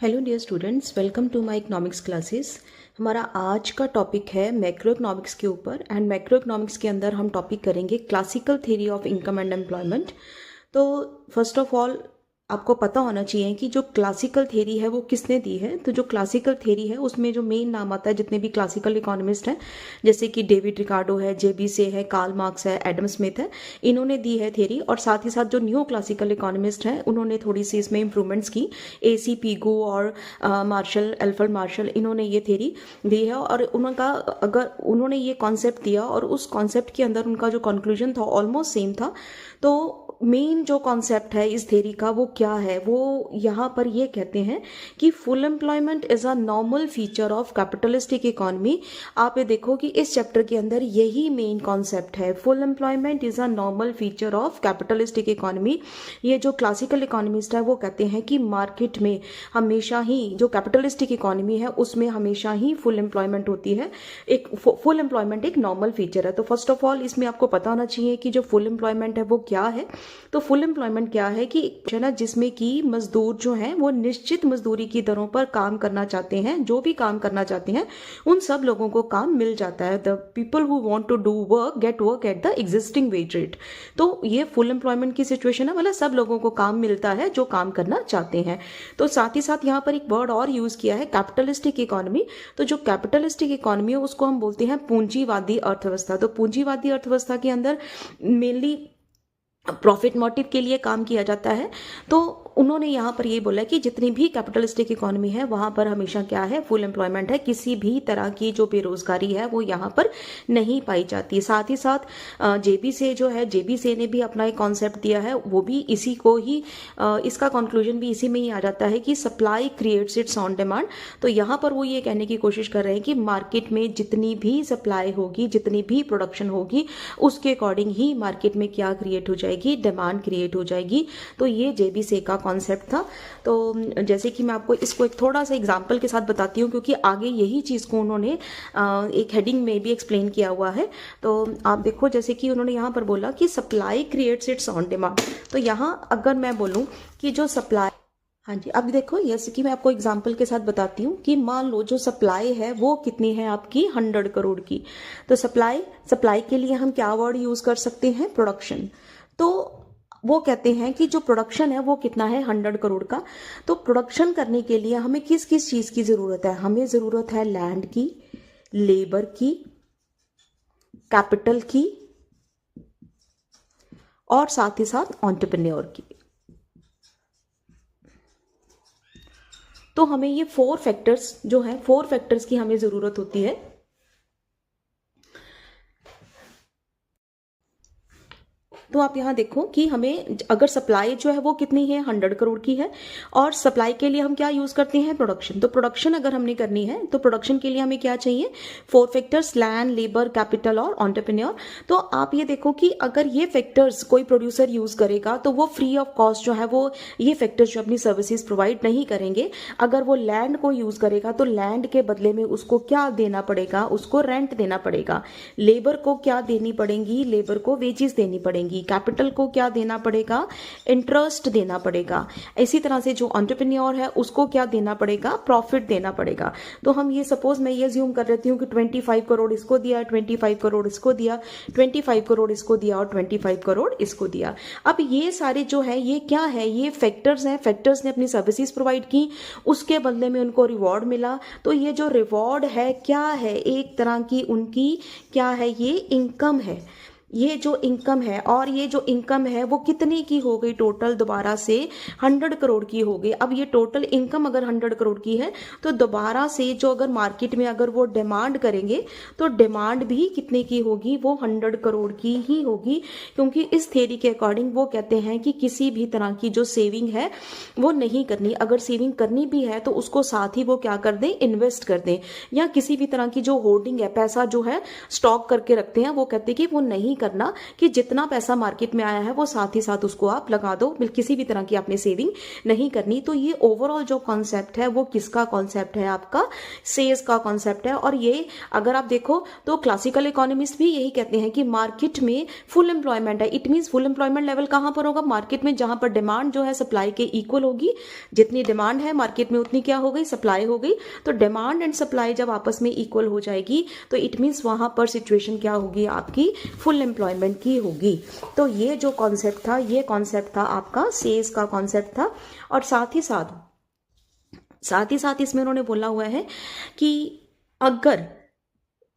Hello dear students, welcome to my economics classes. हमारा आज का टॉपिक है मैक्रो इकोनॉमिक्स के ऊपर। एंड मैक्रो इकोनॉमिक्स के अंदर हम टॉपिक करेंगे classical theory of income and employment. तो फर्स्ट ऑफ ऑल आपको पता होना चाहिए कि जो क्लासिकल थ्योरी है वो किसने दी है। तो जो क्लासिकल थ्योरी है उसमें जो मेन नाम आता है, जितने भी क्लासिकल इकोनॉमिस्ट हैं, जैसे कि डेविड रिकार्डो है, जेबीसे है, कार्ल मार्क्स है, एडम स्मिथ है, इन्होंने दी है थ्योरी। और साथ ही साथ जो न्यू क्लासिकल इकोनॉमिस्ट हैं उन्होंने थोड़ी सी इसमें इंप्रूवमेंट्स की। एसी पीगू और मार्शल, अल्फ्रेड मार्शल, इन्होंने ये थ्योरी दी है। और उनका अगर उन्होंने ये कॉन्सेप्ट दिया और उस कॉन्सेप्ट के अंदर उनका जो कंक्लूजन था ऑलमोस्ट सेम था। तो मेन जो कॉन्सेप्ट है इस थ्योरी का वो क्या है, वो यहाँ पर ये कहते हैं कि full employment is a normal feature of capitalistic economy. आप ये देखो कि इस चैप्टर के अंदर यही मेन कॉन्सेप्ट है, full employment is a normal feature of capitalistic economy. ये जो क्लासिकल इकोनॉमिस्ट है वो कहते हैं कि मार्केट में हमेशा ही, जो कैपिटलिस्टिक इकोनॉमी है उसमें हमेशा ही फुल एम्प्लॉयमेंट होती है। एक फुल एम्प्लॉयमेंट एक नॉर्मल फीचर है। तो फर्स्ट ऑफ ऑल इसमें आपको पता होना चाहिए कि जो फुल एम्प्लॉयमेंट है वो क्या है। तो फुल एम्प्लॉयमेंट क्या है कि ना, जिसमें कि मजदूर जो हैं वो निश्चित मजदूरी की दरों पर काम करना चाहते हैं, जो भी काम करना चाहते हैं उन सब लोगों को काम मिल जाता है। The people who want to do work get work at the existing wage rate. तो ये फुल एम्प्लॉयमेंट की सिचुएशन है, मतलब सब लोगों को काम मिलता है जो काम करना चाहते हैं। तो साथ ही साथ यहाँ पर एक वर्ड और यूज किया है, कैपिटलिस्टिक इकोनॉमी। तो जो कैपिटलिस्टिक इकोनॉमी है उसको हम बोलते हैं पूंजीवादी अर्थव्यवस्था। तो पूंजीवादी अर्थव्यवस्था के अंदर मेनली प्रॉफिट मोटिव के लिए काम किया जाता है। तो उन्होंने यहाँ पर ये बोला कि जितनी भी कैपिटलिस्टिक इकोनॉमी है वहाँ पर हमेशा क्या है, फुल एम्प्लॉयमेंट है। किसी भी तरह की जो बेरोजगारी है वो यहाँ पर नहीं पाई जाती। साथ ही साथ जेबीसे जो है, जेबीसे ने भी अपना एक कॉन्सेप्ट दिया है, वो भी इसी को ही, इसका कंक्लूजन भी इसी में ही आ जाता है कि supply creates it's on demand. तो यहाँ पर वो ये कहने की कोशिश कर रहे हैं कि मार्केट में जितनी भी सप्लाई होगी, जितनी भी प्रोडक्शन होगी, उसके अकॉर्डिंग ही मार्केट में क्या क्रिएट हो जाएगी, डिमांड क्रिएट हो जाएगी। तो ये जेबीसे का कॉन्सेप्ट था। तो जैसे कि मैं आपको इसको एक थोड़ा सा एग्जांपल के साथ बताती हूँ, क्योंकि आगे यही चीज़ को उन्होंने एक हेडिंग में भी एक्सप्लेन किया हुआ है। तो आप देखो, जैसे कि उन्होंने यहाँ पर बोला कि supply creates it's on demand. तो यहाँ अगर मैं बोलूँ कि जो सप्लाई, हाँ जी, अब देखो जैसे कि मैं आपको एग्जांपल के साथ बताती हूँ कि मान लो जो सप्लाई है वो कितनी है आपकी, 100 करोड़ की। तो सप्लाई के लिए हम क्या वर्ड यूज कर सकते हैं, प्रोडक्शन। तो वो कहते हैं कि जो प्रोडक्शन है वो कितना है, 100 करोड़ का। तो प्रोडक्शन करने के लिए हमें किस किस चीज की जरूरत है, हमें जरूरत है लैंड की, लेबर की, कैपिटल की और साथ ही साथ एंटरप्रेन्योर की। तो हमें ये 4 फैक्टर्स जो है, 4 फैक्टर्स की हमें जरूरत होती है। तो आप यहाँ देखो कि हमें अगर सप्लाई जो है वो कितनी है, 100 करोड़ की है, और सप्लाई के लिए हम क्या यूज करते हैं, प्रोडक्शन। तो प्रोडक्शन अगर हमने करनी है तो प्रोडक्शन के लिए हमें क्या चाहिए, 4 फैक्टर्स, लैंड, लेबर, कैपिटल और एंटरप्रेन्योर। तो आप ये देखो कि अगर ये फैक्टर्स कोई प्रोड्यूसर यूज करेगा तो वो फ्री ऑफ कॉस्ट जो है वो ये फैक्टर्स जो अपनी सर्विसेज प्रोवाइड नहीं करेंगे। अगर वो लैंड को यूज करेगा तो लैंड के बदले में उसको क्या देना पड़ेगा, उसको रेंट देना पड़ेगा। लेबर को क्या देनी पड़ेगी, लेबर को वेजेस देनी पड़ेंगी। कैपिटल को क्या देना पड़ेगा, इंटरेस्ट देना पड़ेगा। इसी तरह से जो एंटरप्रेन्योर है उसको क्या देना पड़ेगा, प्रॉफिट देना पड़ेगा। तो हम ये सपोज मैं ये अज्यूम कर लेती हूँ कि 25 करोड़ इसको दिया, 25 करोड़ इसको दिया, 25 करोड़ इसको दिया और 25 करोड़ इसको दिया। अब ये सारे जो है ये क्या है, ये फैक्टर्स हैं। फैक्टर्स ने अपनी सर्विसेज प्रोवाइड की, उसके बदले में उनको रिवॉर्ड मिला। तो ये जो रिवॉर्ड है क्या है, एक तरह की उनकी क्या है, ये इनकम है। ये जो इनकम है, और ये जो इनकम है वो कितनी की हो गई, टोटल दोबारा से 100 करोड़ की हो गई। अब ये टोटल इनकम अगर 100 करोड़ की है तो दोबारा से जो अगर मार्केट में अगर वो डिमांड करेंगे तो डिमांड भी कितने की होगी, वो 100 करोड़ की ही होगी। क्योंकि इस थ्योरी के अकॉर्डिंग वो कहते हैं कि किसी भी तरह की जो सेविंग है वो नहीं करनी। अगर सेविंग करनी भी है तो उसको साथ ही वो क्या कर दें, इन्वेस्ट कर दें। या किसी भी तरह की जो होल्डिंग है, पैसा जो है स्टॉक करके रखते हैं, वो कहते हैं कि वो नहीं करना कि जितना पैसा मार्केट में आया है वो साथ ही साथ उसको आप लगा दो, किसी भी तरह की आपने सेविंग नहीं करनी। तो ये ओवरऑल जो कॉन्सेप्ट है वो किसका कॉन्सेप्ट है, आपका सेज का कॉन्सेप्ट है। और ये अगर आप देखो तो क्लासिकल इकोनॉमिस्ट भी यही कहते हैं कि मार्केट में फुल एम्प्लॉयमेंट है। It means full employment level कहां पर होगा, मार्केट में, जहां पर डिमांड जो है सप्लाई के इक्वल होगी। जितनी डिमांड है मार्केट में उतनी क्या हो गई, सप्लाई हो गई। तो डिमांड एंड सप्लाई जब आपस में इक्वल हो जाएगी तो इट मीन्स वहां पर सिचुएशन क्या होगी, आपकी फुल एम्प्लॉयमेंट की होगी। तो ये जो कॉन्सेप्ट था, ये कॉन्सेप्ट था आपका सेज का कॉन्सेप्ट था। और साथ ही साथ इसमें उन्होंने बोला हुआ है कि अगर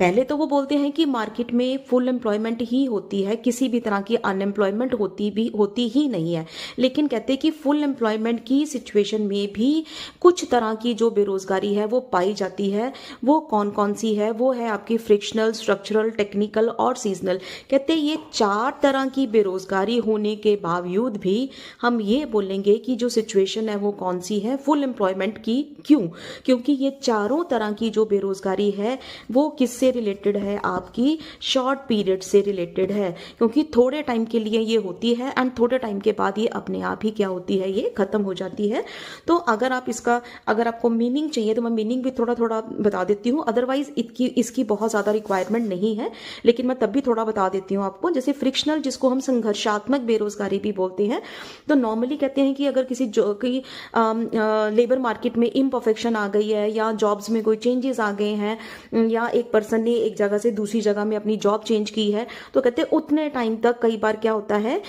पहले तो वो बोलते हैं कि मार्केट में फुल एम्प्लॉयमेंट ही होती है, किसी भी तरह की अनएम्प्लॉयमेंट होती ही नहीं है। लेकिन कहते हैं कि फुल एम्प्लॉयमेंट की सिचुएशन में भी कुछ तरह की जो बेरोजगारी है वो पाई जाती है। वो कौन कौन सी है, वो है आपकी फ्रिक्शनल, स्ट्रक्चरल, टेक्निकल और सीजनल। कहते हैं ये 4 तरह की बेरोजगारी होने के बावजूद भी हम ये बोलेंगे कि जो सिचुएशन है वो कौन सी है, फुल एम्प्लॉयमेंट की। क्यों? क्योंकि ये चारों तरह की जो बेरोजगारी है वो किससे रिलेटेड है, आपकी शॉर्ट पीरियड से रिलेटेड है। क्योंकि थोड़े टाइम के लिए ये होती है एंड थोड़े टाइम के बाद ये अपने आप ही क्या होती है, ये खत्म हो जाती है। तो अगर आपको मीनिंग चाहिए तो मैं मीनिंग भी थोड़ा थोड़ा बता देती हूँ। अदरवाइज इसकी बहुत ज्यादा रिक्वायरमेंट नहीं है, लेकिन मैं तब भी थोड़ा बता देती हूँ आपको। जैसे फ्रिक्शनल, जिसको हम संघर्षात्मक बेरोजगारी भी बोलते हैं, तो नॉर्मली कहते हैं कि अगर किसी लेबर मार्केट में इम्परफेक्शन आ गई है या जॉब्स में कोई चेंजेस आ गए हैं या एक पर्सन ने एक जगह से दूसरी जगह में अपनी जॉब चेंज की है, तो कहते हैं उतने टाइम तक कई बार क्या होता है,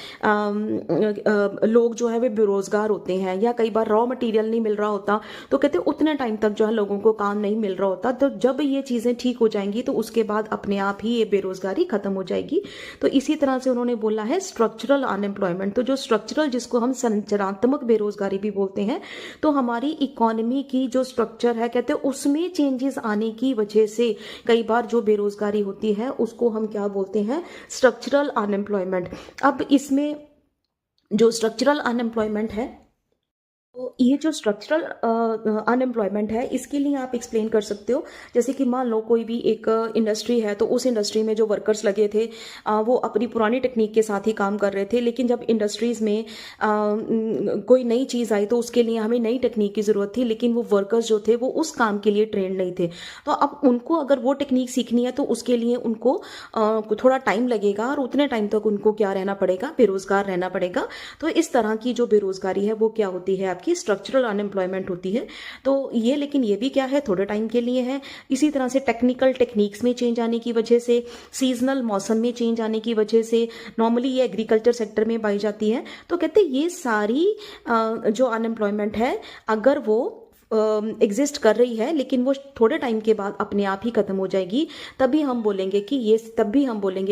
लोग जो है वे बेरोजगार होते हैं या कई बार रॉ मटेरियल नहीं मिल रहा होता। तो कहते हैं उतने टाइम तक जो है लोगों को काम नहीं मिल रहा होता। तो जब ये चीजें ठीक हो जाएंगी तो उसके बाद अपने आप ही ये बेरोजगारी खत्म हो जाएगी। तो इसी तरह से उन्होंने बोला है स्ट्रक्चरल अनएम्प्लॉयमेंट। तो जो स्ट्रक्चरल, जिसको हम संरचनात्मक बेरोजगारी भी बोलते हैं, तो हमारी इकोनॉमी की जो स्ट्रक्चर है, कहते हैं उसमें चेंजेस आने की वजह से कई बार जो बेरोजगारी होती है उसको हम क्या बोलते हैं, स्ट्रक्चरल अनएम्प्लॉयमेंट। अब इसमें जो स्ट्रक्चरल अनएम्प्लॉयमेंट है, तो ये जो स्ट्रक्चरल अनएम्प्लॉयमेंट है, इसके लिए आप एक्सप्लेन कर सकते हो। जैसे कि मान लो कोई भी एक इंडस्ट्री है, तो उस इंडस्ट्री में जो वर्कर्स लगे थे वो अपनी पुरानी टेक्निक के साथ ही काम कर रहे थे। लेकिन जब इंडस्ट्रीज में कोई नई चीज़ आई तो उसके लिए हमें नई टेक्निक की ज़रूरत थी, लेकिन वो वर्कर्स जो थे वो उस काम के लिए ट्रेंड नहीं थे। तो अब उनको अगर वो टेक्निक सीखनी है तो उसके लिए उनको थोड़ा टाइम लगेगा और उतने टाइम तक उनको क्या रहना पड़ेगा, बेरोजगार रहना पड़ेगा। तो इस तरह की जो बेरोजगारी है वो क्या होती है, आपकी स्ट्रक्चरल अनएम्प्लॉयमेंट होती है। तो ये, लेकिन ये भी क्या है, थोड़े टाइम के लिए है। इसी तरह से टेक्निकल टेक्निक्स में चेंज आने की वजह से, सीजनल मौसम में चेंज आने की वजह से, नॉर्मली ये एग्रीकल्चर सेक्टर में पाई जाती है। तो कहते हैं ये सारी जो अनएम्प्लॉयमेंट है, अगर वो एग्जिस्ट कर रही है लेकिन वो थोड़े टाइम के बाद अपने आप ही खत्म हो जाएगी, तब भी हम बोलेंगे कि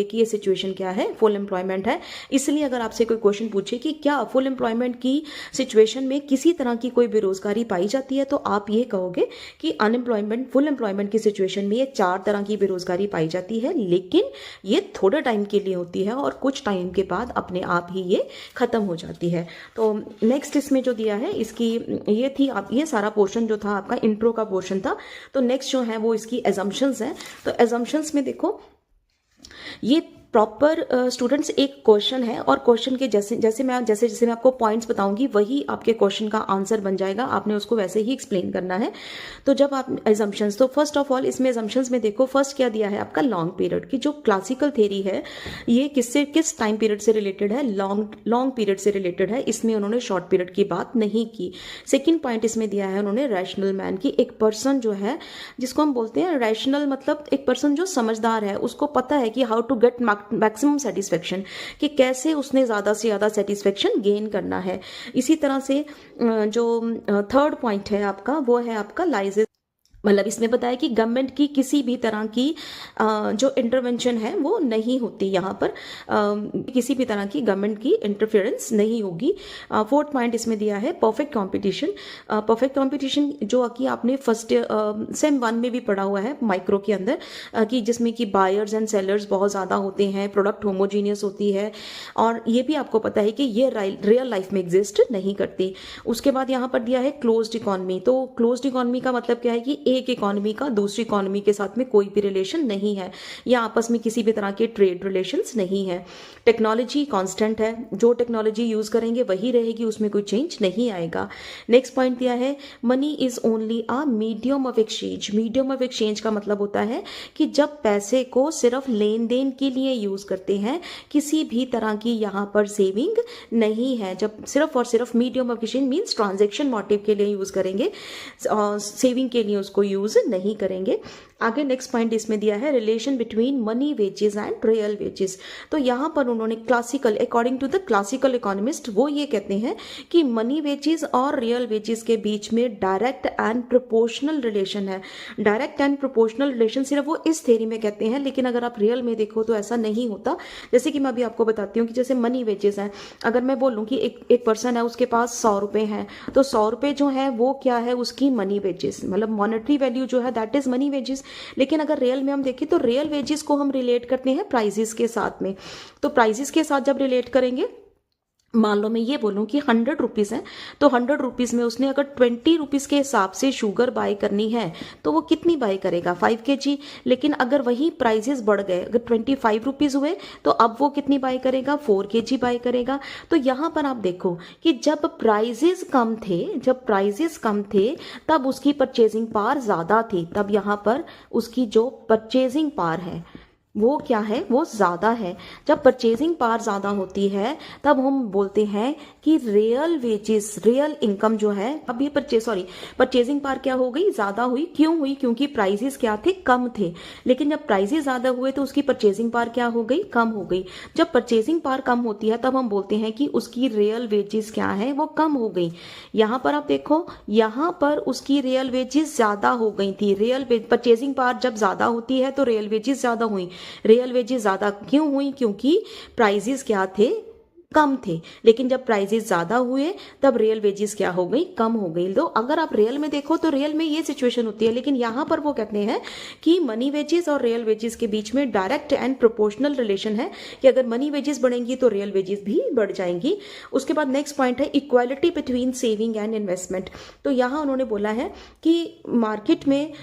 ये सिचुएशन क्या है, फुल एम्प्लॉयमेंट है। इसलिए अगर आपसे कोई क्वेश्चन पूछे कि क्या फुल एम्प्लॉयमेंट की सिचुएशन में किसी तरह की कोई बेरोजगारी पाई जाती है, तो आप ये कहोगे कि फुल एम्प्लॉयमेंट की सिचुएशन में ये 4 तरह की बेरोजगारी पाई जाती है, लेकिन ये थोड़े टाइम के लिए होती है और कुछ टाइम के बाद अपने आप ही ये खत्म हो जाती है। तो नेक्स्ट इसमें जो दिया है, इसकी ये थी, आप ये सारा पोर्शन जो था आपका इंट्रो का पोर्शन था। तो नेक्स्ट जो है वो इसकी एजम्पशंस है। तो एजम्पशंस में देखो, ये प्रॉपर स्टूडेंट्स एक क्वेश्चन है और क्वेश्चन के जैसे मैं आपको पॉइंट्स बताऊंगी वही आपके क्वेश्चन का आंसर बन जाएगा, आपने उसको वैसे ही एक्सप्लेन करना है। तो जब आप एजम्पशंस, तो फर्स्ट ऑफ ऑल इसमें एजम्पशंस में देखो, फर्स्ट क्या दिया है आपका, लॉन्ग पीरियड की जो क्लासिकल थ्योरी है ये किस टाइम पीरियड से रिलेटेड है, लॉन्ग पीरियड से रिलेटेड है। इसमें उन्होंने शॉर्ट पीरियड की बात नहीं की। सेकेंड पॉइंट इसमें दिया है उन्होंने रैशनल मैन की, एक पर्सन जो है जिसको हम बोलते हैं रैशनल, मतलब एक पर्सन जो समझदार है, उसको पता है कि how to get maximum satisfaction, कि कैसे उसने ज्यादा से ज्यादा सेटिस्फेक्शन गेन करना है। इसी तरह से जो थर्ड पॉइंट है आपका, वो है आपका लाइजेस, मतलब इसमें बताया कि गवर्नमेंट की किसी भी तरह की जो इंटरवेंशन है वो नहीं होती, यहाँ पर किसी भी तरह की गवर्नमेंट की इंटरफेरेंस नहीं होगी। फोर्थ पॉइंट इसमें दिया है परफेक्ट कंपटीशन। परफेक्ट कंपटीशन जो कि आपने फर्स्ट सेम 1 में भी पढ़ा हुआ है माइक्रो के अंदर, कि जिसमें कि बायर्स एंड सेलर्स बहुत ज़्यादा होते हैं, प्रोडक्ट होमोजीनियस होती है, और ये भी आपको पता है कि ये रियल लाइफ में एग्जिस्ट नहीं करती। उसके बाद यहाँ पर दिया है क्लोज्ड इकोनॉमी। तो क्लोज्ड इकोनॉमी का मतलब क्या है कि एक इकोनॉमी का दूसरी इकोनॉमी के साथ में कोई भी रिलेशन नहीं है, या आपस में किसी भी तरह के ट्रेड रिलेशंस नहीं है। टेक्नोलॉजी कांस्टेंट है, जो टेक्नोलॉजी यूज करेंगे वही रहेगी, उसमें कोई चेंज नहीं आएगा। नेक्स्ट पॉइंट दिया है money is only a medium of exchange. Medium of exchange का मतलब होता है कि जब पैसे को सिर्फ लेन देन के लिए यूज करते हैं, किसी भी तरह की यहाँ पर सेविंग नहीं है, जब सिर्फ और सिर्फ medium of exchange means transaction motive के लिए यूज करेंगे, सेविंग के लिए उसको यूज नहीं करेंगे। आगे नेक्स्ट पॉइंट इसमें दिया है relation between money wages and real wages. तो यहाँ पर उन्होंने classical, according to the classical economist, वो ये कहते हैं कि मनी वेजेस और रियल वेजेस के बीच में डायरेक्ट एंड प्रोपोर्शनल रिलेशन है। डायरेक्ट एंड प्रोपोर्शनल रिलेशन सिर्फ वो इस थ्योरी में कहते हैं, लेकिन अगर आप रियल में देखो तो ऐसा नहीं होता। जैसे कि मैं अभी आपको बताती हूँ कि जैसे मनी वेजेस हैं, अगर मैं बोलूँ कि एक पर्सन है, उसके पास 100 रुपए हैं, तो 100 रुपए जो है वो क्या है, उसकी मनी वेजेस, मतलब मॉनेटरी वैल्यू जो है दैट इज मनी वेजेस। लेकिन अगर रियल में हम देखें तो रियल वेजेस को हम रिलेट करते हैं प्राइजेस के साथ में। तो प्राइजेस के साथ जब रिलेट करेंगे, मान लो मैं ये बोलूं कि 100 रुपीज़ है, तो 100 रुपीज़ में उसने अगर 20 रुपीज़ के हिसाब से शुगर बाय करनी है तो वो कितनी बाय करेगा, 5 kg। लेकिन अगर वही प्राइजेस बढ़ गए, अगर 25 रुपीज़ हुए तो अब वो कितनी बाय करेगा, 4 kg बाय करेगा। तो यहाँ पर आप देखो कि जब प्राइजेस कम थे तब उसकी परचेजिंग पावर ज़्यादा थी, तब यहाँ पर उसकी जो परचेजिंग पावर है वो क्या है, वो ज़्यादा है। जब परचेजिंग पावर ज़्यादा होती है तब हम बोलते हैं कि रियल वेजेस, रियल इनकम जो है, अब ये परचेजिंग पावर क्या हो गई, ज़्यादा हुई। क्यों हुई, क्योंकि प्राइजेस क्या थे, कम थे। लेकिन जब प्राइजेस ज़्यादा हुए तो उसकी परचेजिंग पावर क्या हो गई, कम हो गई। जब परचेजिंग पावर कम होती है तब हम बोलते हैं कि उसकी रियल वेजेस क्या है, वो कम हो गई। यहाँ पर आप देखो, यहाँ पर उसकी रियल वेजेस ज़्यादा हो गई थी। परचेजिंग पावर जब ज़्यादा होती है तो रियल वेजेस ज़्यादा हुई। रियल वेजेस ज्यादा क्यों हुई, क्योंकि प्राइजेस क्या थे, कम थे। लेकिन जब प्राइजेस ज्यादा हुए तब रियल वेजेस क्या हो गई, कम हो गई। तो अगर आप रियल में देखो तो रियल में ये सिचुएशन होती है, लेकिन यहां पर वो कहते हैं कि मनी वेजेस और रियल वेजेस के बीच में डायरेक्ट एंड प्रोपोर्शनल रिलेशन है, कि अगर मनी वेजेस बढ़ेंगी तो रियल वेजेस भी बढ़ जाएंगी। उसके बाद नेक्स्ट पॉइंट है equality between saving and investment. तो यहां उन्होंने बोला है कि मार्केट में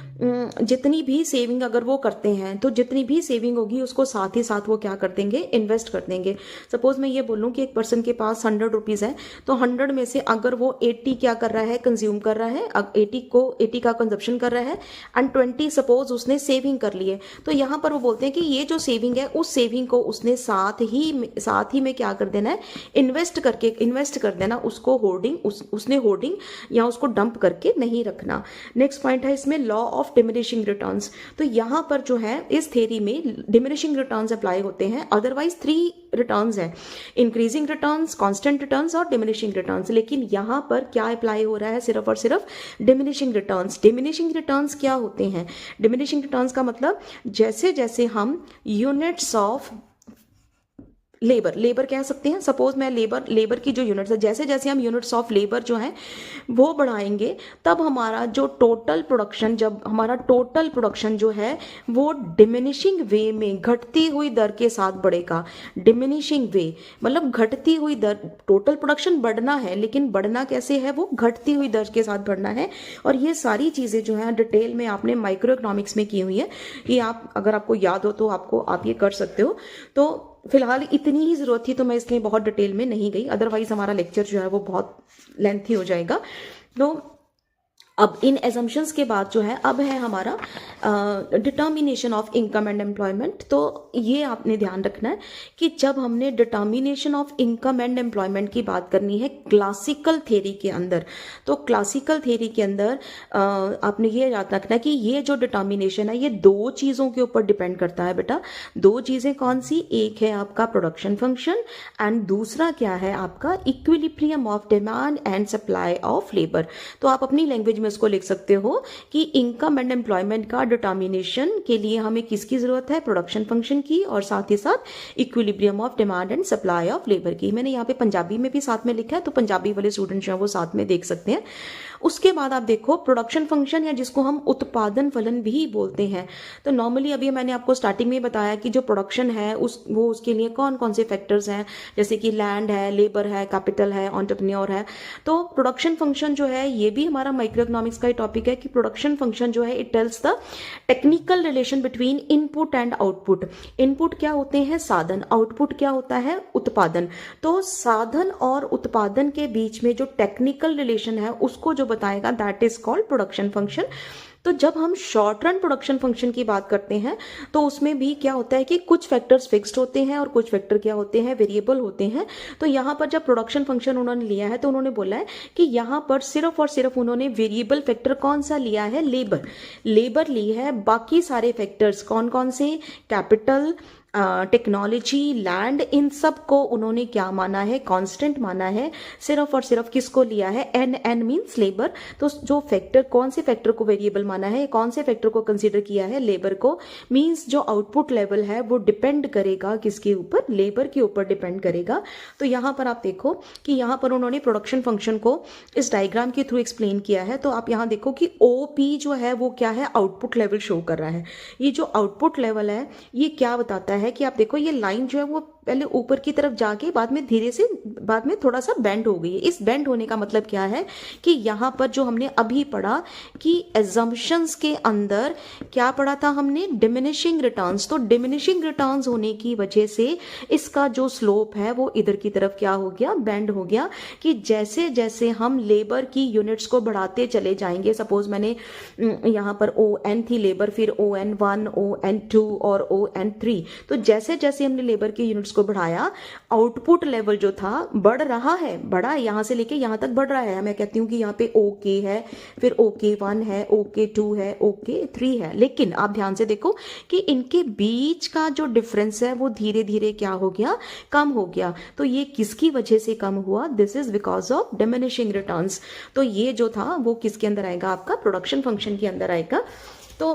जितनी भी सेविंग अगर वो करते हैं तो जितनी भी सेविंग होगी उसको साथ ही साथ वो क्या कर देंगे, इन्वेस्ट कर देंगे। सपोज मैं ये बोलूँ कि एक पर्सन के पास 100 रुपीज़ है, तो 100 में से अगर वो 80 क्या कर रहा है, कंज्यूम कर रहा है, 80 का कंजप्शन कर रहा है, एंड 20 सपोज उसने सेविंग कर लिए। तो यहाँ पर वो बोलते हैं कि ये जो सेविंग है, उस सेविंग को उसने साथ ही में क्या कर देना है, इन्वेस्ट कर देना। उसको उसने होर्डिंग या उसको डंप करके नहीं रखना। नेक्स्ट पॉइंट है इसमें लॉ ऑफ डिमिनिशिंग रिटर्न्स। तो यहाँ पर जो है इस थ्योरी में डिमिनिशिंग रिटर्न्स अप्लाई होते हैं। अदरवाइज 3 रिटर्न्स है, इंक्रीजिंग रिटर्न्स, कांस्टेंट रिटर्न्स और डिमिनिशिंग रिटर्न्स। लेकिन यहाँ पर क्या अप्लाई हो रहा है, सिर्फ और सिर्फ डिमिनिशिंग रिटर्न्स। डिमिनिशिंग रिटर्न्स क्या होते हैं, डिमिनिशिंग रिटर्न्स का मतलब जैसे जैसे हम यूनिट्स ऑफ लेबर कह सकते हैं। सपोज मैं लेबर की जो यूनिट्स है, जैसे जैसे हम यूनिट्स ऑफ लेबर जो है वो बढ़ाएंगे तब हमारा टोटल प्रोडक्शन जो है वो डिमिनिशिंग वे में घटती हुई दर के साथ बढ़ेगा। डिमिनिशिंग वे मतलब घटती हुई दर, टोटल प्रोडक्शन बढ़ना है लेकिन बढ़ना कैसे है, वो घटती हुई दर के साथ बढ़ना है। और ये सारी चीज़ें जो है डिटेल में आपने माइक्रो इकोनॉमिक्स में की हुई है, कि आप अगर आपको याद हो तो आप ये कर सकते हो। तो फिलहाल इतनी ही ज़रूरत थी तो मैं इसलिए बहुत डिटेल में नहीं गई, अदरवाइज हमारा लेक्चर जो है वो बहुत लेंथी हो जाएगा। तो अब इन एजम्पशंस के बाद जो है अब है हमारा determination of income and employment. तो ये आपने ध्यान रखना है कि जब हमने determination of income and employment की बात करनी है क्लासिकल थ्योरी के अंदर, तो क्लासिकल थ्योरी के अंदर आपने ये याद रखना है कि ये जो डिटर्मिनेशन है ये 2 चीज़ों के ऊपर डिपेंड करता है बेटा। 2 चीज़ें कौन सी, एक है आपका प्रोडक्शन फंक्शन एंड दूसरा क्या है आपका equilibrium of demand and supply of labour. तो आप अपनी लैंग्वेज में इसको लिख सकते हो कि इनकम एंड एम्प्लॉयमेंट का डिटर्मिनेशन के लिए हमें किसकी जरूरत है, प्रोडक्शन फंक्शन की, और साथ ही साथ equilibrium of demand and supply of labour की। मैंने यहाँ पे पंजाबी में भी साथ में लिखा है, तो पंजाबी वाले स्टूडेंट जो है वो साथ में देख सकते हैं। उसके बाद आप देखो प्रोडक्शन फंक्शन, या जिसको हम उत्पादन फलन भी बोलते हैं। तो नॉर्मली अभी मैंने आपको स्टार्टिंग में बताया कि जो प्रोडक्शन है उसके लिए कौन कौन से फैक्टर्स हैं, जैसे कि लैंड है, लेबर है, कैपिटल है, एंटरप्रेन्योर है। तो प्रोडक्शन फंक्शन जो है ये भी हमारा माइक्रो इकोनॉमिक्स का ही टॉपिक है कि प्रोडक्शन फंक्शन जो है it tells the technical relation between input and output. Input क्या होते हैं? साधन। आउटपुट क्या होता है? उत्पादन। तो साधन और उत्पादन के बीच में जो टेक्निकल रिलेशन है उसको जो बताएगा that is called production function. तो जब हम शॉर्ट रन प्रोडक्शन फंक्शन की बात करते हैं तो उसमें भी क्या होता है कि कुछ फैक्टर्स फिक्स्ड होते हैं और कुछ फैक्टर क्या होते हैं? वेरिएबल होते हैं। तो यहाँ पर जब प्रोडक्शन फंक्शन उन्होंने लिया है तो उन्होंने बोला है कि यहाँ पर सिर्फ और सिर्फ उन्होंने वेरिएबल फैक्टर कौन सा लिया है? लेबर। लेबर ली है। बाकी सारे फैक्टर्स कौन कौन से? कैपिटल, टेक्नोलॉजी, लैंड, इन सब को उन्होंने क्या माना है? कांस्टेंट माना है। सिर्फ और सिर्फ किसको लिया है? एन। N means labour. तो जो फैक्टर, कौन से फैक्टर को वेरिएबल माना है, कौन से फैक्टर को कंसीडर किया है? लेबर को। मीन्स जो आउटपुट लेवल है वो डिपेंड करेगा किसके ऊपर? लेबर के ऊपर डिपेंड करेगा। तो यहाँ पर आप देखो कि यहाँ पर उन्होंने प्रोडक्शन फंक्शन को इस डायग्राम के थ्रू एक्सप्लेन किया है। तो आप यहाँ देखो कि ओपी जो है वो क्या है? आउटपुट लेवल शो कर रहा है। ये जो आउटपुट लेवल है ये क्या बताता है कि आप देखो ये लाइन जो है वो पहले ऊपर की तरफ जाके बाद में धीरे से बाद में थोड़ा सा बेंड हो गई है। इस बेंड होने का मतलब क्या है कि यहाँ पर जो हमने अभी पढ़ा कि एजम्पशंस के अंदर क्या पढ़ा था हमने? Diminishing returns. तो डिमिनिशिंग रिटर्न्स होने की वजह से इसका जो स्लोप है वो इधर की तरफ क्या हो गया? बेंड हो गया। कि जैसे जैसे हम लेबर की यूनिट्स को बढ़ाते चले जाएंगे, सपोज मैंने यहाँ पर ON थी लेबर, फिर ON1, ON2 और ON3, तो जैसे जैसे हमने लेबर की यूनिट्स को बढ़ाया आउटपुट लेवल जो था बढ़ रहा है, बढ़ा यहां से लेके यहां तक बढ़ रहा है। मैं कहती हूँ कि यहाँ पे OK है, फिर OK1 है, OK2 है, OK3 है। लेकिन आप ध्यान से देखो कि इनके बीच का जो डिफरेंस है वो धीरे धीरे क्या हो गया? कम हो गया। तो ये किसकी वजह से कम हुआ? This is because of diminishing returns. तो ये जो था वो किसके अंदर आएगा? आपका प्रोडक्शन फंक्शन के अंदर आएगा। तो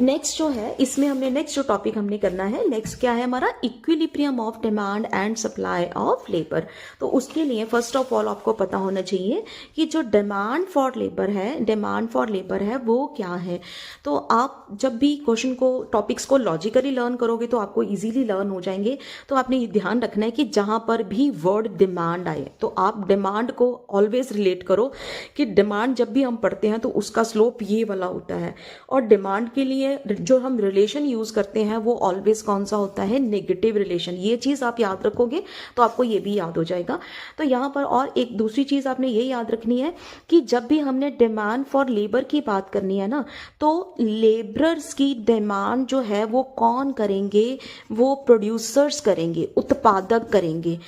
नेक्स्ट जो है इसमें हमने नेक्स्ट जो टॉपिक हमने करना है, नेक्स्ट क्या है हमारा? Equilibrium of demand and supply of labour. तो उसके लिए फर्स्ट ऑफ ऑल आपको पता होना चाहिए कि जो डिमांड फॉर लेबर है वो क्या है। तो आप जब भी क्वेश्चन को, टॉपिक्स को लॉजिकली लर्न करोगे तो आपको इजीली लर्न हो जाएंगे। तो आपने ये ध्यान रखना है कि जहां पर भी वर्ड डिमांड आए तो आप डिमांड को ऑलवेज रिलेट करो कि डिमांड जब भी हम पढ़ते हैं तो उसका स्लोप ये वाला होता है। और डिमांड के लिए जो हम रिलेशन यूज करते हैं वो ऑलवेज कौन सा होता है? Negative relation. ये चीज आप याद रखोगे तो आपको ये भी याद हो जाएगा। तो यहाँ पर और एक दूसरी चीज आपने ये याद रखनी है कि जब भी हमने डिमांड फॉर लेबर की बात करनी है ना, तो लेबरर्स की डिमांड जो है वो कौन करेंगे? वो प्रोड्यूसर्स करेंगे, उत्पादक करेंगे।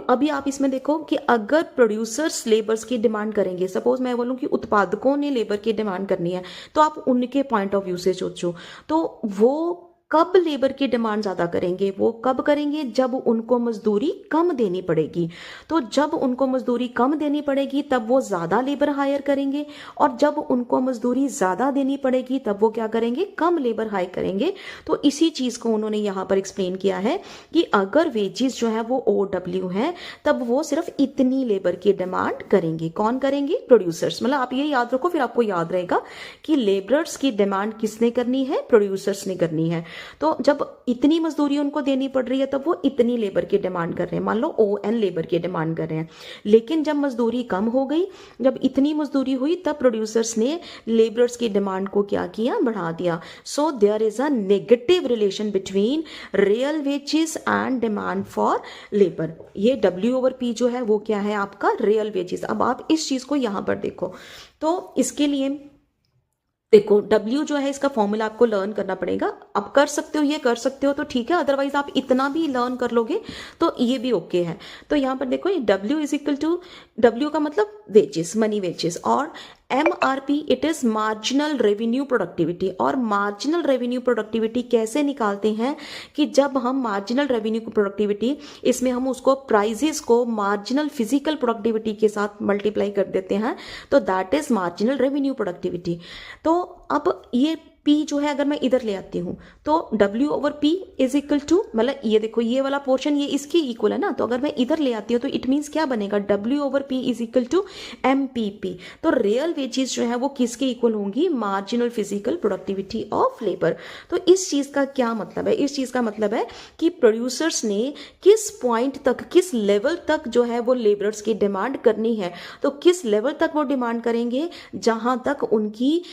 अभी आप इसमें देखो कि अगर प्रोड्यूसर्स लेबर्स की डिमांड करेंगे, सपोज मैं बोलूं कि उत्पादकों ने लेबर की डिमांड करनी है, तो आप उनके पॉइंट ऑफ व्यू से सोचो तो वो कब लेबर की डिमांड ज्यादा करेंगे? वो कब करेंगे? जब उनको मजदूरी कम देनी पड़ेगी। तो जब उनको मजदूरी कम देनी पड़ेगी तब वो ज्यादा लेबर हायर करेंगे, और जब उनको मजदूरी ज्यादा देनी पड़ेगी तब वो क्या करेंगे? कम लेबर हायर करेंगे। तो इसी चीज को उन्होंने यहां पर एक्सप्लेन किया है कि अगर वेजेस जो है वो OW है तब वो सिर्फ इतनी लेबर की डिमांड करेंगे। कौन करेंगे? प्रोड्यूसर्स। मतलब आप ये याद रखो, फिर आपको याद रहेगा कि लेबरर्स की डिमांड किसने करनी है? प्रोड्यूसर्स ने करनी है। तो जब इतनी मजदूरी उनको देनी पड़ रही है तब वो इतनी लेबर की डिमांड कर रहे हैं। मान लो ON लेबर की डिमांड कर रहे हैं, लेकिन जब मजदूरी कम हो गई, जब इतनी मजदूरी हुई, तब प्रोड्यूसर्स ने लेबरर्स की डिमांड को क्या किया? बढ़ा दिया। So there is a negative relation between real wages and demand for labour. ये W/P जो है वो क्या है? आपका रियल वेजेस। अब आप इस चीज को यहां पर देखो, तो इसके लिए देखो W जो है इसका फॉर्मूला आपको लर्न करना पड़ेगा। आप कर सकते हो, ये कर सकते हो तो ठीक है, अदरवाइज आप इतना भी लर्न कर लोगे तो ये भी ओके है। तो यहाँ पर देखो ये W is equal to, W का मतलब वेजेस, मनी वेजेस, और MRP it is marginal revenue productivity. और मार्जिनल रेवेन्यू प्रोडक्टिविटी कैसे निकालते हैं कि जब हम मार्जिनल रेवेन्यू प्रोडक्टिविटी, इसमें हम उसको प्राइजेस को मार्जिनल फिजिकल प्रोडक्टिविटी के साथ मल्टीप्लाई कर देते हैं, तो that is marginal revenue productivity. तो अब ये P जो है अगर मैं इधर ले आती हूँ तो W/P इज इक्वल टू, मतलब ये देखो ये वाला पोर्शन ये इसके इक्वल है ना, तो अगर मैं इधर ले आती हूँ तो इट मीन्स क्या बनेगा, W/P is equal to MPP। तो रियल वेजेस जो है वो किसके इक्वल होंगी, marginal physical productivity of labour. तो इस चीज का क्या मतलब है, इस चीज का मतलब है कि प्रोड्यूसर्स ने किस पॉइंट तक, किस लेवल तक जो है वो लेबरर्स की डिमांड करनी है। तो किस लेवल तक वो डिमांड करेंगे, जहां तक उनकी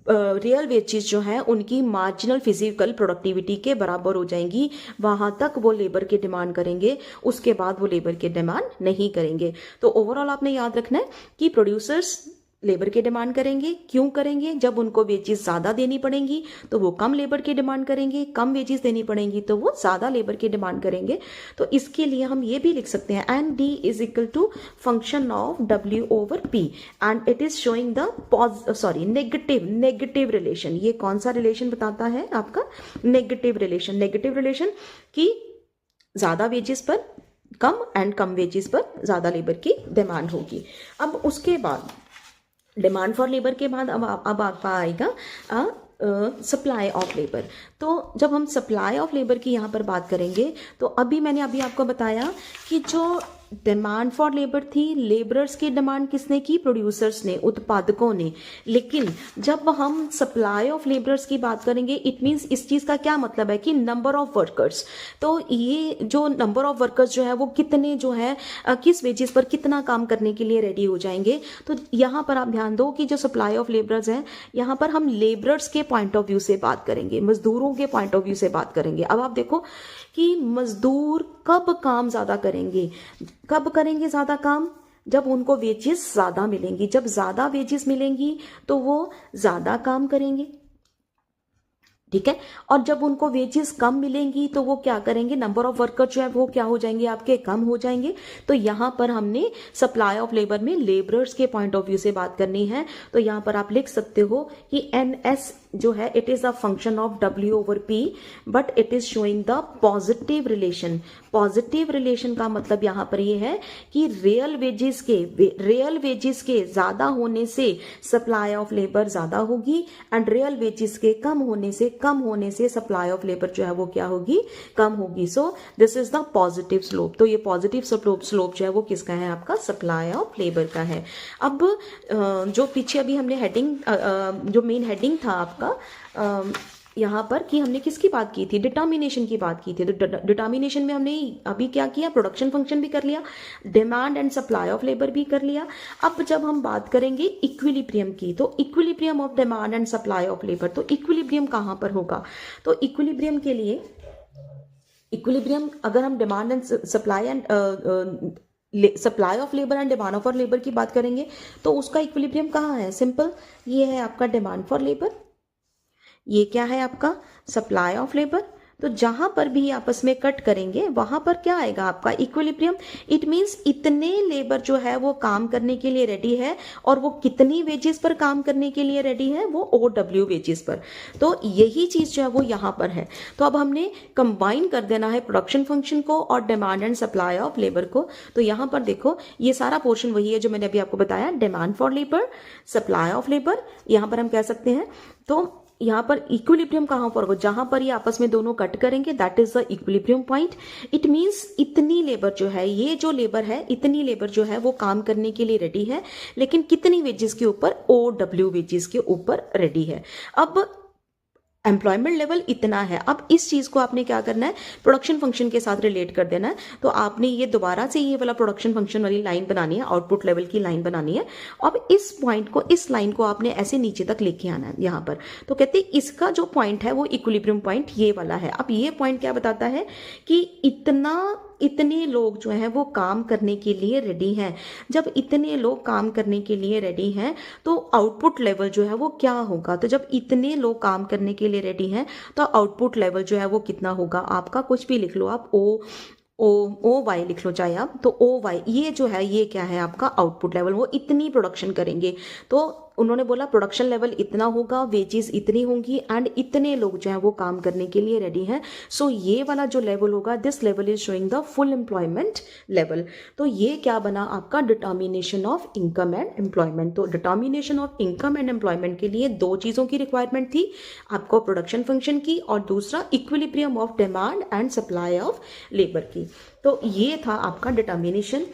रियल वेजेस जो है उनकी मार्जिनल फिजिकल प्रोडक्टिविटी के बराबर हो जाएंगी, वहां तक वो लेबर की डिमांड करेंगे, उसके बाद वो लेबर की डिमांड नहीं करेंगे। तो ओवरऑल आपने याद रखना है कि प्रोड्यूसर्स लेबर की डिमांड करेंगे, क्यों करेंगे, जब उनको वेजेस ज़्यादा देनी पड़ेंगी तो वो कम लेबर की डिमांड करेंगे, कम वेजेस देनी पड़ेंगी तो वो ज़्यादा लेबर की डिमांड करेंगे। तो इसके लिए हम ये भी लिख सकते हैं and D is equal to function of W/P and it is showing the negative relation. ये कौन सा रिलेशन बताता है आपका, नेगेटिव रिलेशन कि ज़्यादा वेजेस पर कम एंड कम वेजेस पर ज़्यादा लेबर की डिमांड होगी। अब उसके बाद डिमांड फॉर लेबर के बाद अब आपका आएगा सप्लाई ऑफ लेबर। तो जब हम सप्लाई ऑफ लेबर की यहाँ पर बात करेंगे तो मैंने अभी आपको बताया कि जो डिमांड फॉर लेबर थी, लेबरर्स की डिमांड किसने की, प्रोड्यूसर्स ने, उत्पादकों ने। लेकिन जब हम सप्लाई ऑफ लेबरर्स की बात करेंगे इट मीन्स इस चीज का क्या मतलब है कि नंबर ऑफ वर्कर्स। तो ये जो नंबर ऑफ वर्कर्स जो है वो कितने जो है किस वेजेस पर कितना काम करने के लिए रेडी हो जाएंगे। तो यहाँ पर आप ध्यान दो कि जो सप्लाई ऑफ लेबरर्स हैं, यहाँ पर हम लेबरर्स के पॉइंट ऑफ व्यू से बात करेंगे, मजदूरों के पॉइंट ऑफ व्यू से बात करेंगे। अब आप देखो कि मजदूर कब काम ज्यादा करेंगे, कब करेंगे ज्यादा काम, जब उनको वेजेस ज्यादा मिलेंगी। जब ज्यादा वेजेस मिलेंगी तो वो ज्यादा काम करेंगे, ठीक है। और जब उनको वेजेस कम मिलेंगी तो वो क्या करेंगे, नंबर ऑफ वर्कर जो है वो क्या हो जाएंगे, आपके कम हो जाएंगे। तो यहां पर हमने सप्लाई ऑफ लेबर में लेबरर्स के पॉइंट ऑफ व्यू से बात करनी है। तो यहां पर आप लिख सकते हो कि NS जो है it is a function of W/P but it is showing the positive relation. Positive relation का मतलब यहां पर ये है कि रियल वेजेस के ज्यादा होने से सप्लाई ऑफ लेबर ज्यादा होगी एंड रियल वेजेस के कम होने से सप्लाई ऑफ लेबर जो है वो क्या होगी, कम होगी। So this is the positive slope. तो ये पॉजिटिव स्लोप जो है वो किसका है, आपका सप्लाई ऑफ लेबर का है। अब जो पीछे अभी हमने हेडिंग जो मेन हेडिंग था आपका यहाँ पर कि हमने किसकी बात की थी, डिटर्मिनेशन की बात की थी। तो डिटर्मिनेशन में हमने अभी क्या किया, प्रोडक्शन फंक्शन भी कर लिया, demand and supply of labour भी कर लिया। अब जब हम बात करेंगे इक्विलिब्रियम की, तो equilibrium of demand and supply of labour, तो इक्विलिब्रियम कहाँ पर होगा। तो इक्विलिब्रियम के लिए अगर हम demand and supply of labour and demand of labour की बात करेंगे तो उसका इक्विलिब्रियम कहाँ है, सिंपल, ये है आपका डिमांड फॉर लेबर, ये क्या है आपका सप्लाई ऑफ लेबर। तो जहां पर भी आपस में कट करेंगे वहां पर क्या आएगा, आपका इक्विलिब्रियम। इट मींस इतने लेबर जो है वो काम करने के लिए रेडी है और वो कितनी वेजेस पर काम करने के लिए रेडी है, वो OW वेजेस पर। तो यही चीज जो है वो यहां पर है। तो अब हमने कंबाइन कर देना है प्रोडक्शन फंक्शन को और demand and supply of labour को। तो यहां पर देखो ये सारा पोर्शन वही है जो मैंने अभी आपको बताया, demand for labour, supply of labour, यहां पर हम कह सकते हैं। तो यहाँ पर इक्विलिब्रियम कहाँ पर होगा, जहां पर ये आपस में दोनों कट करेंगे, that is the equilibrium point. It means इतनी लेबर जो है, ये जो लेबर है, इतनी लेबर जो है वो काम करने के लिए रेडी है, लेकिन कितनी वेजेस के ऊपर, OW वेजेस के ऊपर रेडी है। अब एम्प्लॉयमेंट लेवल इतना है। अब इस चीज को आपने क्या करना है, प्रोडक्शन फंक्शन के साथ रिलेट कर देना है। तो आपने ये दोबारा से ये वाला प्रोडक्शन फंक्शन वाली लाइन बनानी है, आउटपुट लेवल की लाइन बनानी है। अब इस पॉइंट को, इस लाइन को आपने ऐसे नीचे तक लेके आना है यहाँ पर। तो कहते हैं इसका जो पॉइंट है वो इक्विलिब्रियम पॉइंट ये वाला है। अब ये पॉइंट क्या बताता है कि इतने लोग जो हैं वो काम करने के लिए रेडी हैं। जब इतने लोग काम करने के लिए रेडी हैं तो आउटपुट लेवल जो है वो क्या होगा। तो जब इतने लोग काम करने के लिए रेडी हैं तो आउटपुट लेवल जो है वो कितना होगा, आपका कुछ भी लिख लो आप, ओ वाई लिख लो चाहे आप। तो ओ वाई ये जो है ये क्या है, आपका आउटपुट लेवल, वो इतनी प्रोडक्शन करेंगे। तो उन्होंने बोला प्रोडक्शन लेवल इतना होगा, वेजेस इतनी होंगी एंड इतने लोग जो है वो काम करने के लिए रेडी हैं। सो ये वाला जो लेवल होगा, this level is showing the full employment level. तो ये क्या बना आपका determination of income and employment. तो determination of income and employment के लिए दो चीज़ों की रिक्वायरमेंट थी, आपको प्रोडक्शन फंक्शन की और दूसरा equilibrium of demand and supply of labour की। तो ये था आपका डिटर्मिनेशन।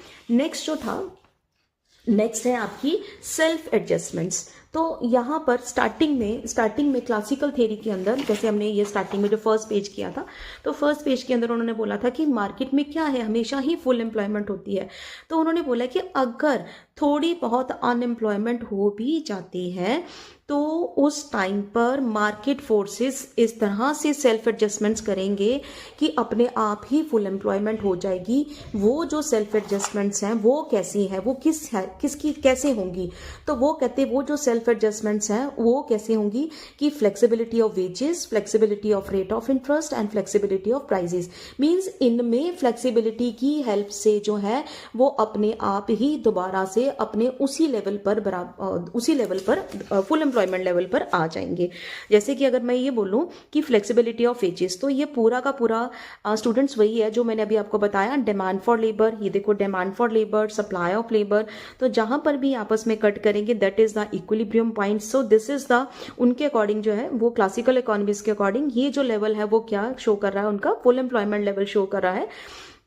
नेक्स्ट है आपकी सेल्फ एडजस्टमेंट्स। तो यहाँ पर स्टार्टिंग में क्लासिकल थ्योरी के अंदर, जैसे हमने ये स्टार्टिंग में जो फर्स्ट पेज किया था, तो फर्स्ट पेज के अंदर उन्होंने बोला था कि मार्केट में क्या है, हमेशा ही फुल एम्प्लॉयमेंट होती है। तो उन्होंने बोला कि अगर थोड़ी बहुत अनएम्प्लॉयमेंट हो भी जाती है तो उस टाइम पर मार्केट फोर्सेस इस तरह से सेल्फ एडजस्टमेंट्स करेंगे कि अपने आप ही फुल एम्प्लॉयमेंट हो जाएगी। वो जो सेल्फ एडजस्टमेंट्स हैं वो कैसी हैं, वो किसकी कैसे होंगी, तो वो कहते हैं वो जो सेल्फ एडजस्टमेंट्स हैं वो कैसे होंगी कि flexibility of wages, flexibility of rate of interest and flexibility of prices. Means इनमें फ्लेक्सिबिलिटी की हेल्प से जो है वो अपने आप ही दोबारा से अपने उसी लेवल पर फुल एम्प्लॉयमेंट लेवल पर आ जाएंगे। जैसे कि अगर मैं ये बोलूं कि फ्लेक्सिबिलिटी ऑफ वेजेस, तो ये पूरा का पूरा स्टूडेंट्स वही है जो मैंने अभी आपको बताया, डिमांड फॉर लेबर। ये देखो demand for labour, supply of labour, तो जहां पर भी आपस में कट करेंगे that is the equilibrium point. So this is the, उनके अकॉर्डिंग जो है वो क्लासिकल इकोनॉमिक्स के अकॉर्डिंग ये जो लेवल है वो क्या शो कर रहा है, उनका फुल एम्प्लॉयमेंट लेवल शो कर रहा है।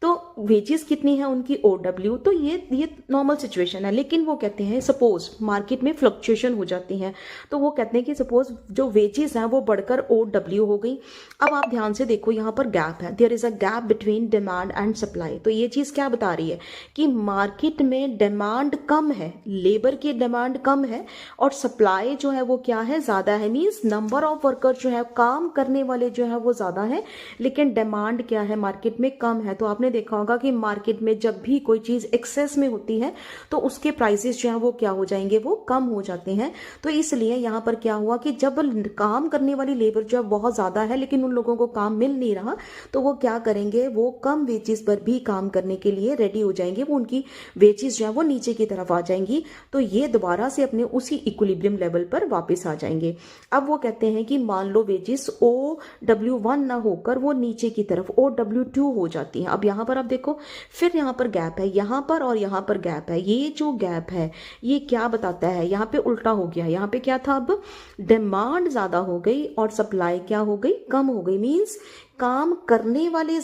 तो वेजेस कितनी है उनकी, OW। तो ये नॉर्मल सिचुएशन है। लेकिन वो कहते हैं सपोज मार्केट में फ्लक्चुएशन हो जाती है, तो वो कहते हैं कि सपोज जो वेजेस हैं वो बढ़कर OW हो गई। अब आप ध्यान से देखो, यहाँ पर गैप है, there is a gap between demand and supply. तो ये चीज़ क्या बता रही है कि मार्केट में डिमांड कम है, लेबर की डिमांड कम है और सप्लाई जो है वो क्या है, ज़्यादा है। मीन्स नंबर ऑफ वर्कर जो है, काम करने वाले जो है वो ज़्यादा है, लेकिन डिमांड क्या है मार्केट में कम है। तो आपने देखा होगा कि मार्केट में जब भी कोई चीज एक्सेस में होती है तो उसके प्राइसेस जो है वो क्या हो जाएंगे, वो कम हो जाते हैं। तो इसलिए यहां पर क्या हुआ कि जब काम करने वाली लेबर जो है बहुत ज्यादा है लेकिन उन लोगों को काम मिल नहीं रहा, तो वो क्या करेंगे, वो कम वेजेस पर भी काम करने के लिए रेडी हो जाएंगे, वो उनकी वेजेस जो है वो नीचे की तरफ आ जाएंगी। तो ये दोबारा से अपने उसी इक्विलिब्रियम लेवल पर वापस आ जाएंगे। अब वो कहते हैं कि मान लो वेजेस OW1 ना होकर वो नीचे की तरफ OW2 हो जाती है। अब यहाँ पर आप देखो, फिर यहाँ पर गैप है, यहाँ पर और यहाँ पर गैप है। ये जो गैप है ये क्या बताता है, यहाँ पे उल्टा हो गया। यहाँ पे क्या था, अब डिमांड ज्यादा हो गई और सप्लाई क्या हो गई, कम हो गई। मीन्स काम करने वाले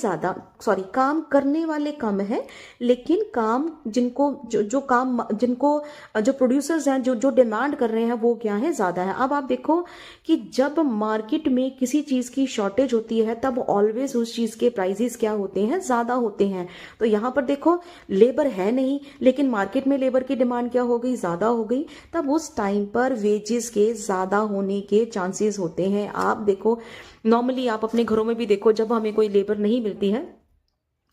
काम करने वाले कम है, लेकिन काम जिनको जो प्रोड्यूसर्स हैं जो डिमांड कर रहे हैं वो क्या है, ज्यादा है। अब आप देखो कि जब मार्केट में किसी चीज की शॉर्टेज होती है तब ऑलवेज उस चीज के प्राइसेस क्या होते हैं, ज्यादा होते हैं। तो यहाँ पर देखो लेबर है नहीं, लेकिन मार्केट में लेबर की डिमांड क्या हो गई, ज्यादा हो गई। तब उस टाइम पर वेजेस के ज्यादा होने के चांसेस होते हैं। आप देखो नॉर्मली आप अपने घरों में भी देखो, जब हमें कोई लेबर नहीं मिलती है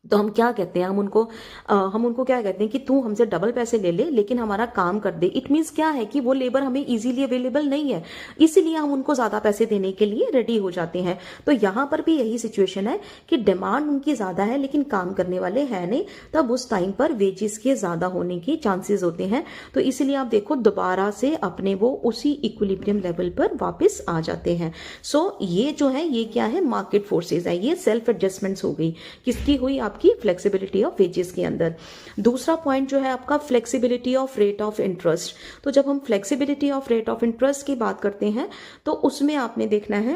तो हम क्या कहते हैं, हम उनको क्या कहते हैं कि तू हमसे डबल पैसे ले ले लेकिन हमारा काम कर दे। इट मीन्स क्या है कि वो लेबर हमें इजीली अवेलेबल नहीं है, इसीलिए हम उनको ज्यादा पैसे देने के लिए रेडी हो जाते हैं। तो यहाँ पर भी यही सिचुएशन है कि डिमांड उनकी ज्यादा है लेकिन काम करने वाले हैं नहीं, तब उस टाइम पर वेजेस के ज्यादा होने के चांसेस होते हैं। तो इसलिए आप देखो दोबारा से अपने वो उसी इक्विलिब्रियम लेवल पर वापस आ जाते हैं। सो ये जो है ये क्या है, मार्केट फोर्सेज है, ये सेल्फ एडजस्टमेंट्स हो गई। किसकी हुई, आपकी फ्लेक्सिबिलिटी ऑफ वेजेस के अंदर। दूसरा पॉइंट जो है आपका flexibility of rate of interest. तो जब हम flexibility of rate of interest की बात करते हैं तो उसमें आपने देखना है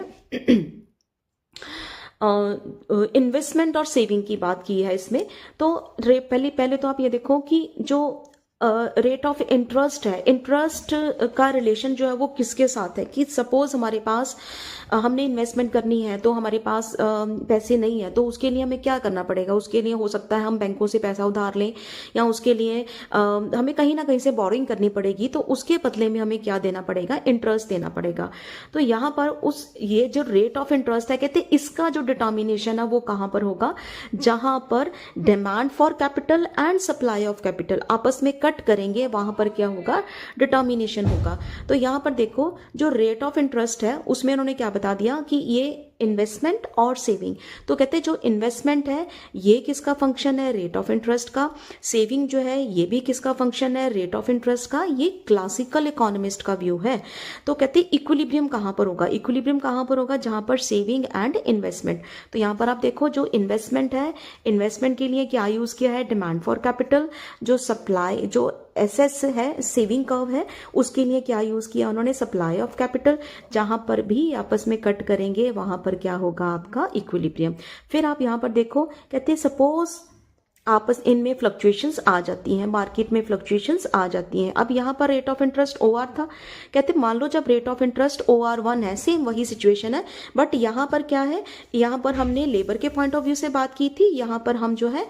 इन्वेस्टमेंट और सेविंग की बात की है इसमें। तो पहले तो आप ये देखो कि जो रेट ऑफ इंटरेस्ट है, इंटरेस्ट का रिलेशन जो है वो किसके साथ है, कि सपोज हमारे पास हमने इन्वेस्टमेंट करनी है तो हमारे पास पैसे नहीं है, तो उसके लिए हमें क्या करना पड़ेगा, उसके लिए हो सकता है हम बैंकों से पैसा उधार लें या उसके लिए हमें कहीं ना कहीं से बोरिंग करनी पड़ेगी, तो उसके बदले में हमें क्या देना पड़ेगा, इंटरेस्ट देना पड़ेगा। तो यहाँ पर ये जो रेट ऑफ इंटरेस्ट है, कहते हैं इसका जो डिटर्मिनेशन है वो कहाँ पर होगा, जहां पर demand for capital and supply of capital आपस में कट करेंगे, वहां पर क्या होगा, डिटर्मिनेशन होगा। तो यहाँ पर देखो जो रेट ऑफ इंटरेस्ट है उसमें उन्होंने क्या बता दिया कि ये इन्वेस्टमेंट और सेविंग। तो कहते हैं जो इन्वेस्टमेंट है ये किसका फंक्शन है, रेट ऑफ इंटरेस्ट का। सेविंग जो है ये भी किसका फंक्शन है, रेट ऑफ इंटरेस्ट का। ये क्लासिकल इकोनॉमिस्ट का व्यू है। तो कहते हैं इक्विलिब्रियम कहाँ पर होगा, इक्विलिब्रियम कहाँ पर होगा, जहाँ पर सेविंग एंड इन्वेस्टमेंट। तो यहाँ पर आप देखो जो इन्वेस्टमेंट है, इन्वेस्टमेंट के लिए क्या यूज किया है, डिमांड फॉर कैपिटल। जो सप्लाई, जो एसएस है, सेविंग कर्व है, उसके लिए क्या यूज किया उन्होंने, सप्लाई ऑफ कैपिटल। जहां पर भी आपस में कट करेंगे वहां पर क्या होगा आपका इक्विलिब्रियम। फिर आप यहां पर देखो, कहते हैं सपोज आपस इनमें फ्लक्चुएशंस आ जाती हैं, मार्केट में फ्लक्चुएशंस आ जाती हैं। अब यहाँ पर रेट ऑफ इंटरेस्ट OR था, कहते मान लो जब रेट ऑफ इंटरेस्ट OR1 है, सेम वही सिचुएशन है, बट यहाँ पर क्या है, यहाँ पर हमने लेबर के पॉइंट ऑफ व्यू से बात की थी, यहाँ पर हम जो है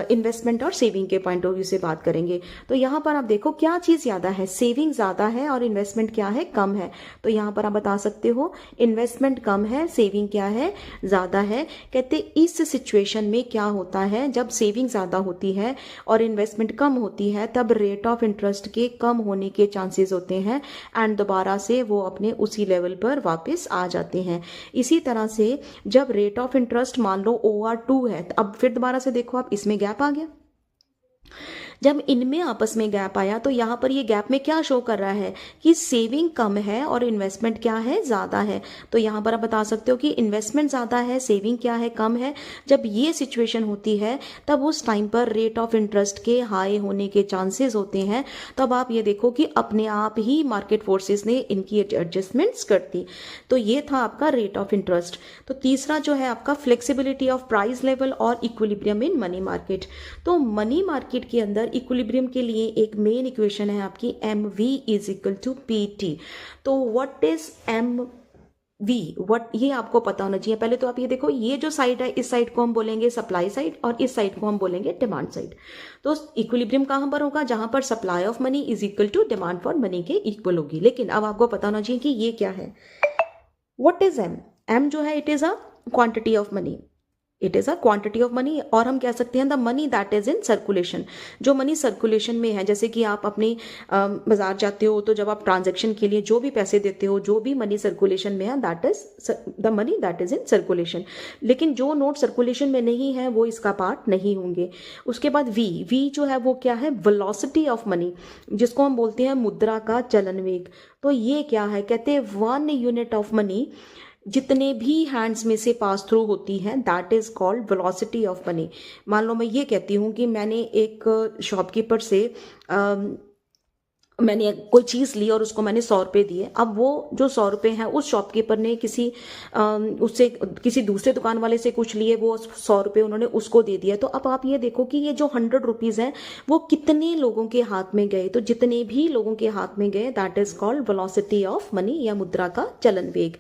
इन्वेस्टमेंट और सेविंग के पॉइंट ऑफ व्यू से बात करेंगे। तो यहाँ पर आप देखो क्या चीज़ ज़्यादा है, सेविंग ज़्यादा है और इन्वेस्टमेंट क्या है, कम है। तो यहाँ पर आप बता सकते हो इन्वेस्टमेंट कम है, सेविंग क्या है, ज़्यादा है। कहते इस सिचुएशन में क्या होता है, जब सेविंग ज़्यादा होती है और इन्वेस्टमेंट कम होती है, तब रेट ऑफ इंटरेस्ट के कम होने के चांसेस होते हैं एंड दोबारा से वो अपने उसी लेवल पर वापस आ जाते हैं। इसी तरह से जब रेट ऑफ इंटरेस्ट मान लो OR2 है, अब फिर दोबारा से देखो आप, इसमें गैप आ गया। जब इनमें आपस में गैप आया तो यहाँ पर ये गैप में क्या शो कर रहा है कि सेविंग कम है और इन्वेस्टमेंट क्या है, ज़्यादा है। तो यहाँ पर आप बता सकते हो कि इन्वेस्टमेंट ज़्यादा है, सेविंग क्या है, कम है। जब ये सिचुएशन होती है तब उस टाइम पर रेट ऑफ इंटरेस्ट के हाई होने के चांसेस होते हैं। तब आप ये देखो कि अपने आप ही मार्केट फोर्सेस ने इनकी एडजस्टमेंट्स कर दी। तो ये था आपका रेट ऑफ इंटरेस्ट। तो तीसरा जो है आपका फ्लेक्सिबिलिटी ऑफ प्राइस लेवल और इक्विलिब्रियम इन मनी मार्केट। तो मनी मार्केट के अंदर इक्विलिब्रियम के लिए एक मेन इक्वेशन है आपकी MV is equal to PT। तो व्हाट इज MV, ये आपको पता होना चाहिए। पहले तो आप ये देखो, ये जो साइड है, इस साइड को हम बोलेंगे सप्लाई साइड और इस साइड को हम बोलेंगे डिमांड साइड। तो इक्विलिब्रियम कहां पर होगा, जहां पर supply of money is equal to demand for money के इक्वल होगी। लेकिन अब आपको पता होना चाहिए कि ये क्या है, व्हाट इज M जो है, it is a quantity of money, it is a quantity of money. और हम कह सकते हैं the money that is in circulation, जो मनी सर्कुलेशन में है। जैसे कि आप अपनी बाजार जाते हो तो जब आप ट्रांजैक्शन के लिए जो भी पैसे देते हो, जो भी मनी सर्कुलेशन में है, that is the money that is in circulation. लेकिन जो नोट सर्कुलेशन में नहीं है वो इसका पार्ट नहीं होंगे। उसके बाद V जो है वो क्या है, वेलोसिटी ऑफ मनी, जिसको हम बोलते हैं मुद्रा का चलन वेग। तो ये क्या है, कहते हैं 1 यूनिट ऑफ मनी जितने भी हैंड्स में से पास थ्रू होती है, that is called velocity of money. मान लो मैं ये कहती हूँ कि मैंने एक शॉपकीपर से मैंने कोई चीज़ ली और उसको मैंने 100 रुपये दिए। अब वो जो 100 रुपये हैं उस शॉपकीपर ने उससे किसी दूसरे दुकान वाले से कुछ लिए, वो 100 रुपये उन्होंने उसको दे दिया। तो अब आप ये देखो कि ये जो 100 रुपीज़ हैं वो कितने लोगों के हाथ में गए। तो जितने भी लोगों के हाथ में गए, that is called velocity of money या मुद्रा का चलन वेग।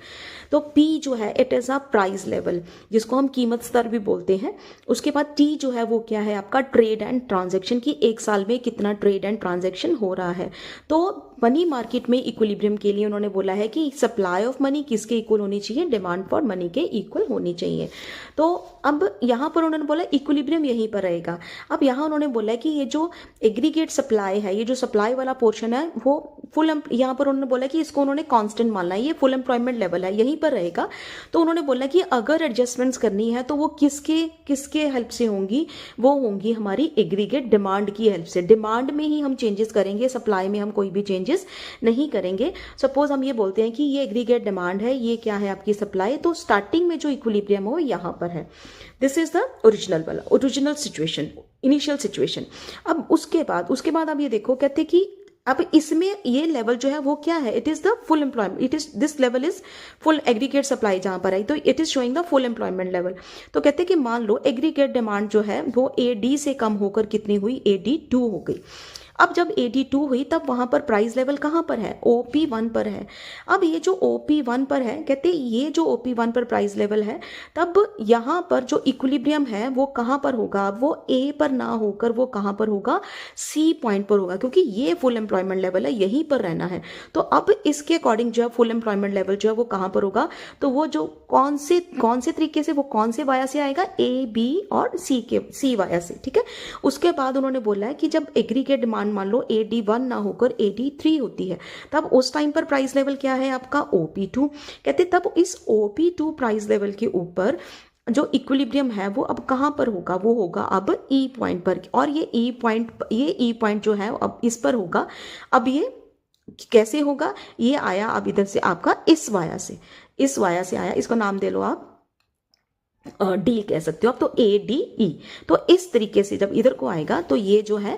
तो P जो है, it is a price level, जिसको हम कीमत स्तर भी बोलते हैं। उसके बाद T जो है वो क्या है आपका, ट्रेड एंड ट्रांजेक्शन की एक साल में कितना ट्रेड एंड ट्रांजेक्शन हो रहा है। तो मनी मार्केट में इक्विलिब्रियम के लिए उन्होंने बोला है कि सप्लाई ऑफ मनी किसके इक्वल होनी चाहिए, डिमांड फॉर मनी के इक्वल होनी चाहिए। तो अब यहाँ पर उन्होंने बोला इक्विलिब्रियम यहीं पर रहेगा। अब यहाँ उन्होंने बोला है कि ये जो एग्रीगेट सप्लाई है, ये जो सप्लाई वाला पोर्शन है वो फुल, यहाँ पर उन्होंने बोला कि इसको उन्होंने कांस्टेंट मानना है, ये फुल एम्प्लॉयमेंट लेवल है, यहीं पर रहेगा। तो उन्होंने बोला कि अगर एडजस्टमेंट्स करनी है तो वो किसके हेल्प से होंगी, वो होंगी हमारी एग्रीगेट डिमांड की हेल्प से। डिमांड में ही हम चेंजेस करेंगे, सप्लाई में हम कोई भी चेंजेस नहीं करेंगे। सपोज हम ये बोलते हैं कि ये एग्रीगेट डिमांड है, ये क्या है आपकी सप्लाई, तो स्टार्टिंग में जो इक्विलिब्रियम हो यहाँ पर है। This is the original situation, initial situation. अब उसके बाद अब ये देखो, कहते कि अब इसमें ये लेवल जो है वो क्या है, it is the full employment, it is this level is full aggregate supply जहां पर आई, तो it is showing the full employment level. तो कहते हैं कि मान लो एग्रीगेट डिमांड जो है वो AD से कम होकर कितनी हुई, AD2 हो गई। अब जब AD2 हुई तब वहां पर प्राइस लेवल कहां पर है, OP1 पर है। अब ये जो OP1 पर है, कहते ये जो OP1 पर प्राइस लेवल है, तब यहां पर जो इक्विलिब्रियम है वो कहां पर होगा, वो A पर ना होकर वो कहां पर होगा, C पॉइंट पर होगा, क्योंकि ये फुल एम्प्लॉयमेंट लेवल है, यहीं पर रहना है। तो अब इसके अकॉर्डिंग जो है फुल एम्प्लॉयमेंट लेवल जो है वो कहां पर होगा, तो वो जो कौन से तरीके से, वो कौन से वाया से आएगा, A B और C वाया से, ठीक है। उसके बाद उन्होंने बोला है कि जब एग्रीगेट डिमांड डिमांड मान लो AD1 ना होकर AD3 होती है, तब उस टाइम पर प्राइस लेवल क्या है आपका OP2। कहते तब इस OP2 प्राइस लेवल के ऊपर जो इक्विलिब्रियम है वो अब कहाँ पर होगा, वो होगा अब ई पॉइंट पर, और ये ई पॉइंट जो है अब इस पर होगा। अब ये कैसे होगा, ये आया अब इधर से आपका इस वाया से आया, इसको नाम दे लो आप डी कह सकते हो आप, तो ADE। तो इस तरीके से जब इधर को आएगा तो ये जो है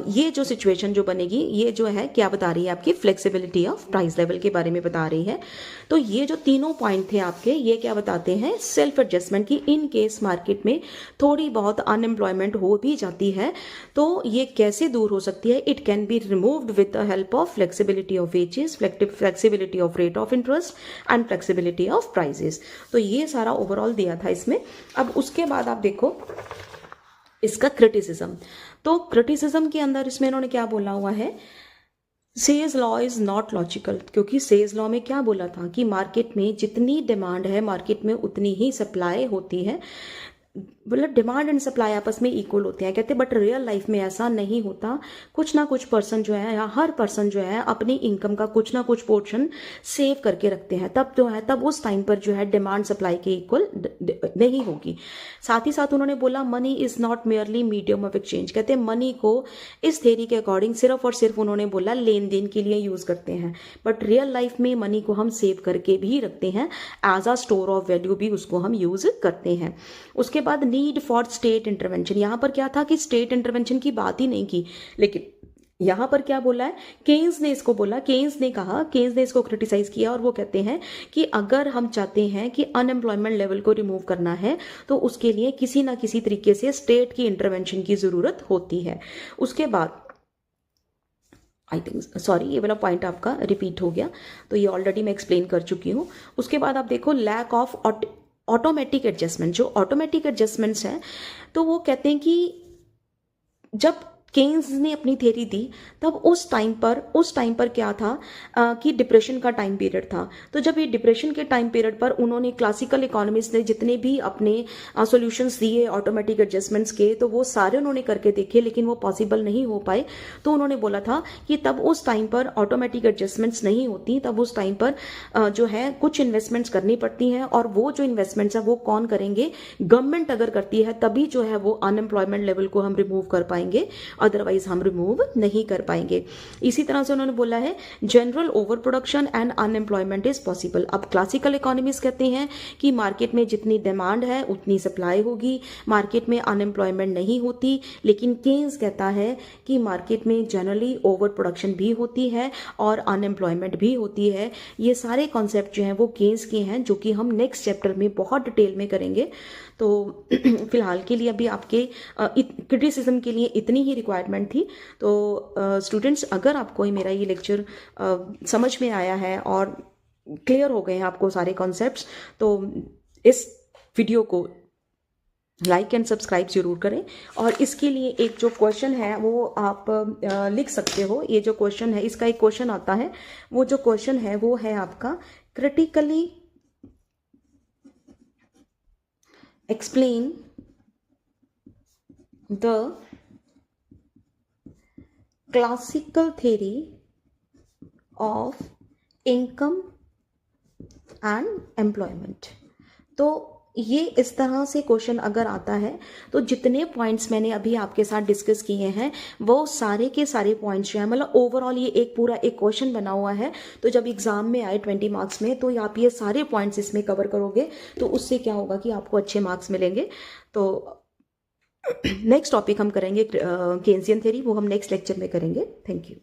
ये जो सिचुएशन जो बनेगी, ये जो है क्या बता रही है आपकी फ्लेक्सिबिलिटी ऑफ प्राइस लेवल के बारे में बता रही है। तो ये जो तीनों पॉइंट थे आपके, ये क्या बताते हैं, सेल्फ एडजस्टमेंट की इन केस मार्केट में थोड़ी बहुत अनएम्प्लॉयमेंट हो भी जाती है तो ये कैसे दूर हो सकती है। It can be removed with the help of flexibility of wages, flexibility of rate of interest and flexibility of prices. तो ये सारा ओवरऑल दिया था इसमें। अब उसके बाद आप देखो इसका क्रिटिसिज्म। तो क्रिटिसिज्म के अंदर इसमें इन्होंने क्या बोला हुआ है, says law is not logical. क्योंकि सेज लॉ में क्या बोला था कि मार्केट में जितनी डिमांड है मार्केट में उतनी ही सप्लाई होती है, मतलब डिमांड एंड सप्लाई आपस में इक्वल होते हैं कहते, बट रियल लाइफ में ऐसा नहीं होता। कुछ ना कुछ पर्सन जो है, या हर पर्सन जो है अपनी इनकम का कुछ ना कुछ पोर्शन सेव करके रखते हैं, तब जो है तब उस टाइम पर जो है डिमांड सप्लाई के इक्वल नहीं होगी। साथ ही साथ उन्होंने बोला money is not merely medium of exchange. कहते हैं मनी को इस थ्योरी के अकॉर्डिंग सिर्फ और सिर्फ उन्होंने बोला लेन देन के लिए यूज करते हैं, बट रियल लाइफ में मनी को हम सेव करके भी रखते हैं, as a store of value भी उसको हम यूज करते हैं। उसके बाद नीड फॉर स्टेट इंटरवेंशन, यहां पर क्या था कि स्टेट इंटरवेंशन की बात ही नहीं की, लेकिन यहां पर क्या बोला है, केन्स ने इसको बोला, केन्स ने इसको क्रिटिसाइज किया और वो कहते हैं कि अगर हम चाहते हैं कि अनएम्प्लॉयमेंट लेवल को रिमूव करना है तो उसके लिए किसी ना किसी तरीके से स्टेट की इंटरवेंशन की जरूरत होती है। उसके बाद आई थिंक सॉरी ये वाला पॉइंट आपका रिपीट हो गया, तो ये ऑलरेडी मैं एक्सप्लेन कर चुकी हूँ। उसके बाद आप देखो लैक ऑफ ऑटोमेटिक एडजस्टमेंट। जो ऑटोमेटिक एडजस्टमेंट्स हैं तो वो कहते हैं कि जब केन्स ने अपनी थ्योरी दी तब उस टाइम पर क्या था कि डिप्रेशन का टाइम पीरियड था। तो जब ये डिप्रेशन के टाइम पीरियड पर उन्होंने क्लासिकल इकोनॉमिस्ट ने जितने भी अपने सॉल्यूशंस दिए ऑटोमेटिक एडजस्टमेंट्स के, तो वो सारे उन्होंने करके देखे लेकिन वो पॉसिबल नहीं हो पाए। तो उन्होंने बोला था कि तब उस टाइम पर ऑटोमेटिक एडजस्टमेंट्स नहीं होती, तब उस टाइम पर जो है कुछ इन्वेस्टमेंट्स करनी पड़ती हैं, और वो जो इन्वेस्टमेंट्स है वो कौन करेंगे, गवर्नमेंट अगर करती है तभी जो है वो अनएम्प्लॉयमेंट लेवल को हम रिमूव कर पाएंगे, अदरवाइज हम रिमूव नहीं कर पाएंगे। इसी तरह से उन्होंने बोला है general over production and unemployment is possible. अब क्लासिकल इकोनॉमिस्ट कहते हैं कि मार्केट में जितनी डिमांड है उतनी सप्लाई होगी, मार्केट में अनएम्प्लॉयमेंट नहीं होती। लेकिन केन्स कहता है कि मार्केट में जनरली ओवर प्रोडक्शन भी होती है और अनएम्प्लॉयमेंट भी होती है। ये सारे कॉन्सेप्ट जो हैं वो केन्स के हैं, जो कि हम नेक्स्ट चैप्टर में बहुत डिटेल में करेंगे। तो फिलहाल के लिए अभी आपके क्रिटिसिज्म के लिए इतनी ही रिक्वायरमेंट थी। तो स्टूडेंट्स अगर आपको मेरा ये लेक्चर समझ में आया है और क्लियर हो गए हैं आपको सारे कॉन्सेप्ट्स, तो इस वीडियो को लाइक एंड सब्सक्राइब जरूर करें। और इसके लिए एक जो क्वेश्चन है वो आप लिख सकते हो। ये जो क्वेश्चन है, इसका एक क्वेश्चन आता है, वो जो क्वेश्चन है वो है आपका critically explain the classical theory of income and employment। तो ये इस तरह से क्वेश्चन अगर आता है तो जितने पॉइंट्स मैंने अभी आपके साथ डिस्कस किए हैं वो सारे के सारे पॉइंट्स जो है, मतलब ओवरऑल ये एक पूरा एक क्वेश्चन बना हुआ है। तो जब एग्जाम में आए 20 मार्क्स में तो आप ये सारे पॉइंट्स इसमें कवर करोगे तो उससे क्या होगा कि आपको अच्छे मार्क्स मिलेंगे। तो नेक्स्ट टॉपिक हम करेंगे केन्सियन थ्योरी, वो हम नेक्स्ट लेक्चर में करेंगे। Thank you.